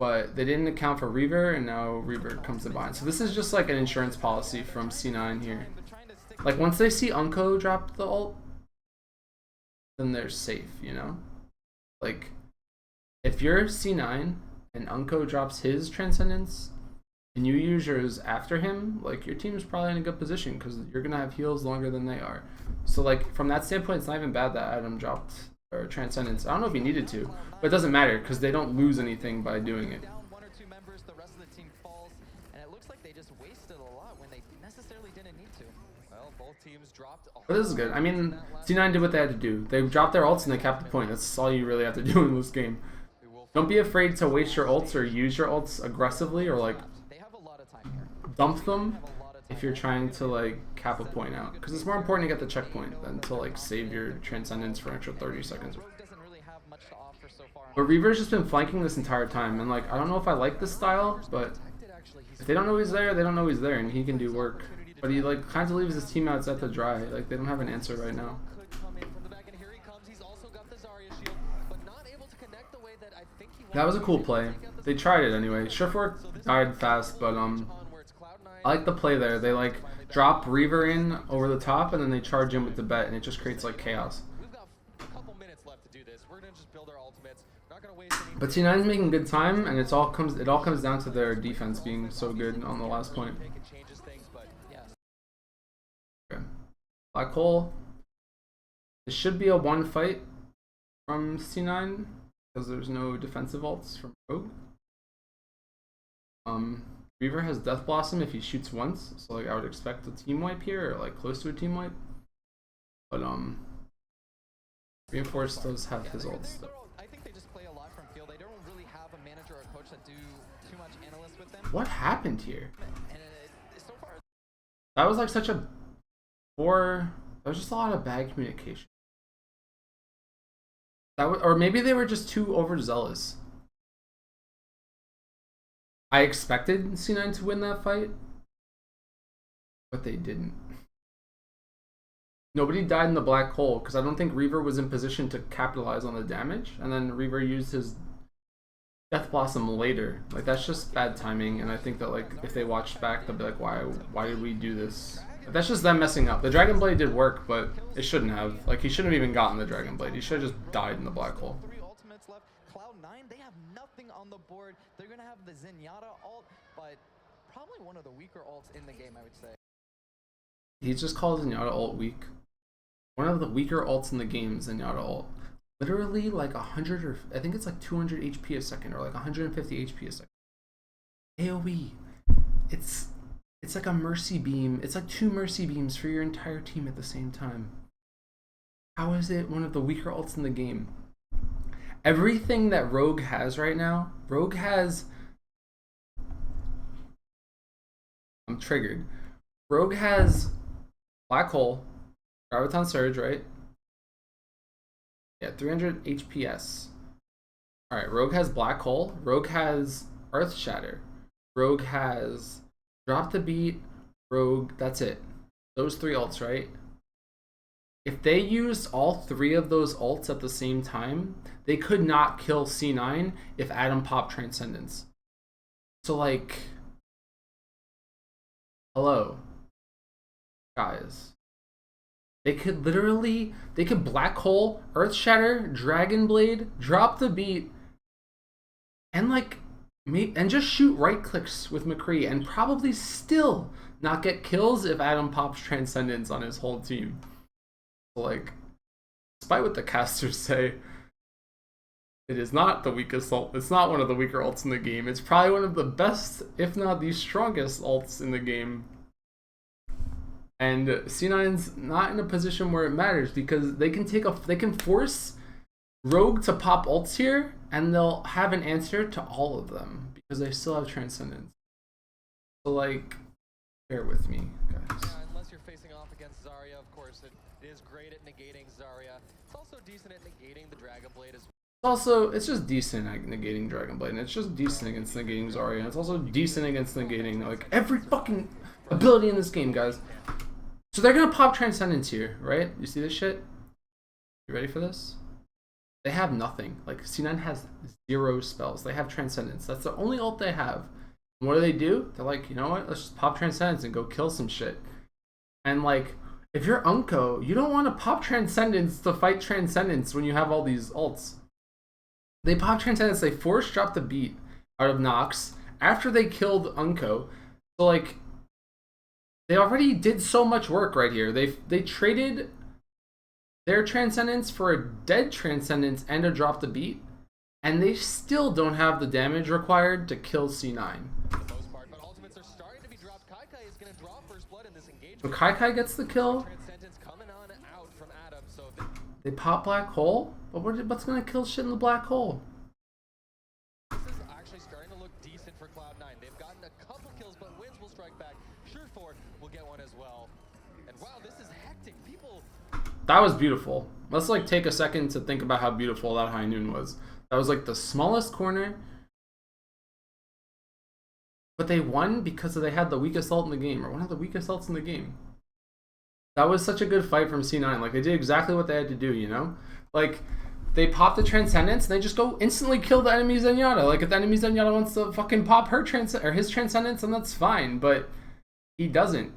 But they didn't account for Reaver, and now Reaver comes to bind. So this is just like an insurance policy from C9 here. Like, once they see Unco drop the ult, then they're safe, you know? Like, if you're C9 and Unco drops his Transcendence, and you use yours after him, like, your team's probably in a good position because you're gonna have heals longer than they are. So like, from that standpoint, it's not even bad that Adam dropped or Transcendence. I don't know if he needed to, but it doesn't matter because they don't lose anything by doing it. and it looks like they just wasted a lot when they necessarily didn't need to. Well, both teams dropped. But this is good. I mean, C9 did what they had to do. They dropped their ults and they capped the point. That's all you really have to do in this game. Don't be afraid to waste your ults or use your ults aggressively or like They have a lot of time here. dump them if you're trying to like cap a point out. Because it's more important to get the checkpoint than to like save your Transcendence for an extra 30 seconds. Rogue doesn't really have much to offer so far. But Reaver's just been flanking this entire time, and like I don't know if I like this style, but if they don't know he's there, they don't know he's there, and he can do work. But he like kind of leaves his teammates at the dry. Like they don't have an answer right now. Could come in from the back, and here he comes. He's also got the Zarya shield, but not able to connect the way that I think he That was a cool play. They tried it anyway. Shiftwork died fast, but I like the play there. They like drop Reaver in over the top, and then they charge in with the bet, and it just creates like chaos. We've got a couple minutes left to do this. We're gonna just build our ultimates. We're not gonna waste any. But C9's making good time, and it all comes down to their defense being so good on the last point. It changes things, but Yes. Okay. Black hole. It should be a one fight from C9 because there's no defensive ults from Rogue. Reaver has Death Blossom if he shoots once, so like I would expect a team wipe here or like close to a team wipe. But Reinforce does have his ults. I think they just play a lot from field. They don't really have a manager or coach that do too much analyst with them. What happened here? And so far, That was like such a poor. There was just a lot of bad communication. That was, or maybe they were just too overzealous. I expected C9 to win that fight, but they didn't. Nobody died in the black hole because I don't think Reaver was in position to capitalize on the damage, and then Reaver used his Death Blossom later. Like that's just bad timing, and I think that like if they watched back, they'll be like, why did we do this? That's just them messing up. The Dragon Blade did work, but it shouldn't have. Like he shouldn't have even gotten the Dragon Blade. He should have just died in the black hole. 3 ultimates left. Cloud9, they have nothing on the board. They're gonna have the Zenyatta ult, but probably one of the weaker ults in the game, I would say. He just calls Zenyatta ult weak. One of the weaker ults in the game is Zenyatta ult. Literally like 100 or I think it's like 200 HP a second or like 150 HP a second. AoE. It's like a mercy beam. It's like 2 mercy beams for your entire team at the same time. How is it one of the weaker ults in the game? Everything that Rogue has right now, Rogue has... I'm triggered. Rogue has Black Hole, Graviton Surge, right? Yeah, 300 HPS. Alright, Rogue has Black Hole. Rogue has Earth Shatter. Rogue has Drop the Beat. Rogue, that's it. Those 3 ults, right? If they used all 3 of those ults at the same time, they could not kill C9 if Adam popped Transcendence. So like... Hello. Guys. They could Black Hole, Earth Shatter, Dragon Blade, Drop the Beat, and like, and just shoot right clicks with McCree and probably still not get kills if Adam pops Transcendence on his whole team. So like, despite what the casters say, it is not the weakest ult. It's not one of the weaker ults in the game. It's probably one of the best, if not the strongest ults in the game. And C9's not in a position where it matters because they can force Rogue to pop ults here and they'll have an answer to all of them because they still have Transcendence. So like, bear with me, guys. yeah, unless you're facing off against Zarya, of course, it is great at negating Zarya. It's also decent at negating the Dragon Blade as well. Also, it's just decent at negating Dragon Blade, and it's just decent against negating Zarya, and it's also decent against negating like every fucking ability in this game, guys. So they're gonna pop Transcendence here, right? You see this shit? You ready for this? They have nothing. Like C9 has 0 spells. They have Transcendence. That's the only ult they have. And what do? They're like, you know what? Let's just pop Transcendence and go kill some shit. And like, if you're Unco, you don't want to pop Transcendence to fight Transcendence when you have all these ults. They pop Transcendence. They force drop the beat out of Nox after they killed Unco. So like, they already did so much work right here. They traded their Transcendence for a dead Transcendence and a drop the beat, and they still don't have the damage required to kill C9. For the most part, but ultimates are dropped. Kai is going to draw first blood in this engagement. So Kai gets the kill. Transcendence coming on out from Adam. So They pop black hole? But what's gonna kill shit in the black hole? this is actually starting to look decent for Cloud9. They've gotten a couple kills, but Wins will strike back. Sureford will get one as well. And wow, this is hectic. People. That was beautiful. Let's like take a second to think about how beautiful that high noon was. That was like the smallest corner. But they won because they had the weakest ult in the game, or one of the weakest ults in the game. That was such a good fight from C9. Like, they did exactly what they had to do, you know? Like, they pop the Transcendence, and they just go instantly kill the enemy Zenyatta. Like, if the enemy Zenyatta wants to fucking pop her his Transcendence, then that's fine, but he doesn't.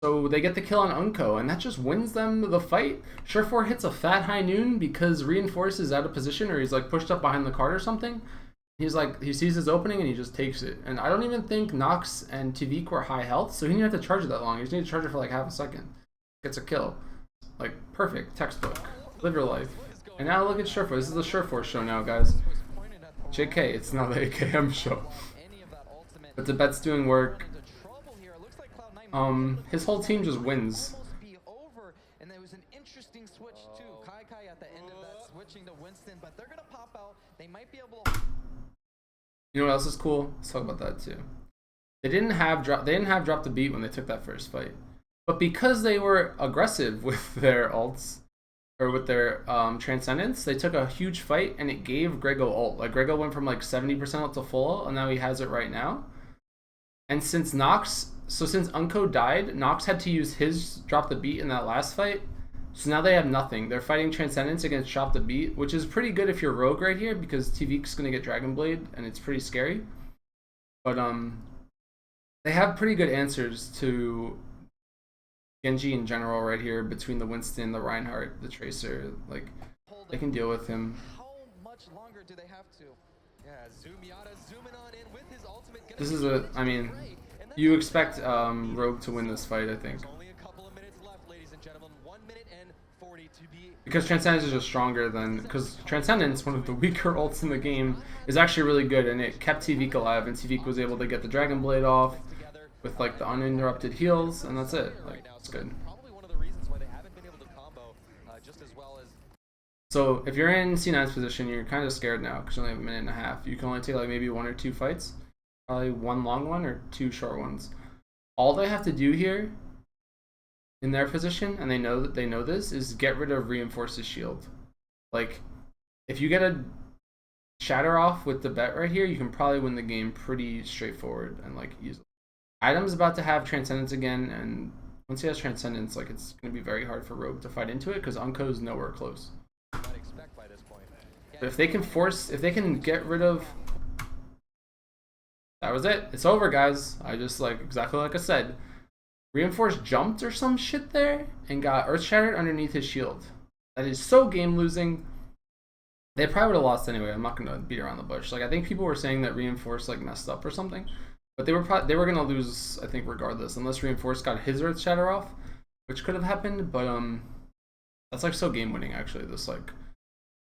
So they get the kill on Unko, and that just wins them the fight. Surefour hits a fat high noon because Reinforce is out of position, or he's, like, pushed up behind the cart or something. He's like, he sees his opening and he just takes it. And I don't even think Nox and Tvik were high health, so he didn't have to charge it that long. He just needed to charge it for like half a second. Gets a kill. Like, perfect. Textbook. Live your life. And now look at Surefour. This is the Surefour show now, guys. JK, it's not the AKM show. But the bet's doing work. His whole team just wins. And there was an interesting switch too. Kai at the end of that switching to Winston, but they're gonna pop out. They might be able to. You know what else is cool? Let's talk about that too. They didn't have drop the beat when they took that first fight, but because they were aggressive with their ults or with their Transcendence, they took a huge fight and it gave Grego ult. Like Grego went from like 70% ult to full ult, and now he has it right now. And since Unko died, Nox had to use his drop the beat in that last fight. So now they have nothing. They're fighting Transcendence against Drop the Beat, which is pretty good if you're Rogue right here because Tvik's gonna get Dragon Blade and it's pretty scary. But they have pretty good answers to Genji in general right here between the Winston, the Reinhardt, the Tracer. Like, they can deal with him. How much longer do they have to? Yeah, Zenyatta zooming on in with his ultimate. This is I mean, you expect Rogue to win this fight, I think. Only a couple of minutes left, ladies and gentlemen. 1 minute and 40 to be. Because Transcendence is just stronger than... Because Transcendence, one of the weaker ults in the game, is actually really good, and it kept Tvik alive, and Tvik was able to get the Dragon Blade off with, like, the uninterrupted heals, and that's it. Like, it's good. Probably one of the reasons why they haven't been able to combo just as well as. So, if you're in C9's position, you're kind of scared now, because you only have a minute and a half. You can only take, like, maybe 1 or 2 fights. Probably 1 long one or 2 short ones. All they have to do here in their position, and they know this, is get rid of Reinforce's shield. Like, if you get a shatter off with the bet right here, you can probably win the game pretty straightforward and like easily. Adam's about to have Transcendence again, and once he has Transcendence, like, it's going to be very hard for Rogue to fight into it because Unko's nowhere close. Might expect by this point. But if they can get rid of... That was it. It's over, guys. I just, like, exactly like I said. Reinforce jumped or some shit there and got Earth Shattered underneath his shield. That is so game losing. They probably would have lost anyway. I'm not gonna beat around the bush. Like, I think people were saying that Reinforce like messed up or something, but they were gonna lose, I think, regardless, unless Reinforce got his Earth Shatter off, which could have happened. But that's like so game winning actually. This like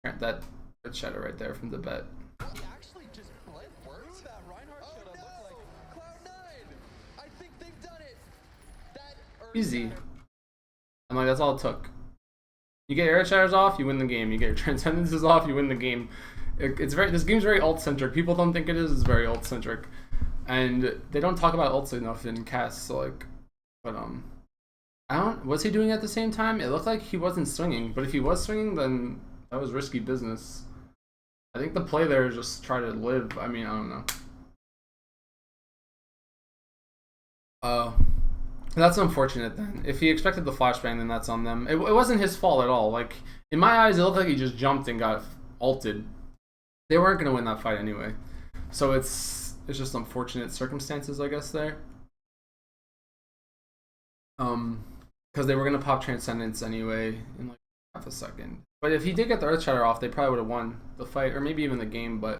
that Earth Shatter right there from the bet. He actually just bled words. That Reinhardt should have looked like Cloud9. I think they've done it. That Easy. I'm like, that's all it took. You get your Earth Shatters off, you win the game. You get your Transcendences off, you win the game. This game's very ult centric. People don't think it is. It's very ult centric, and they don't talk about ults enough in casts. So like, but I don't. What's he doing at the same time? It looked like he wasn't swinging, but if he was swinging, then that was risky business. I think the play there is just try to live. I mean, I don't know. That's unfortunate then. If he expected the flashbang, then that's on them. It wasn't his fault at all. Like, in my eyes, it looked like he just jumped and got ulted. They weren't going to win that fight anyway. So it's just unfortunate circumstances, I guess, there. Because they were going to pop Transcendence anyway in like half a second. But if he did get the Earth Shatter off, they probably would have won the fight, or maybe even the game, but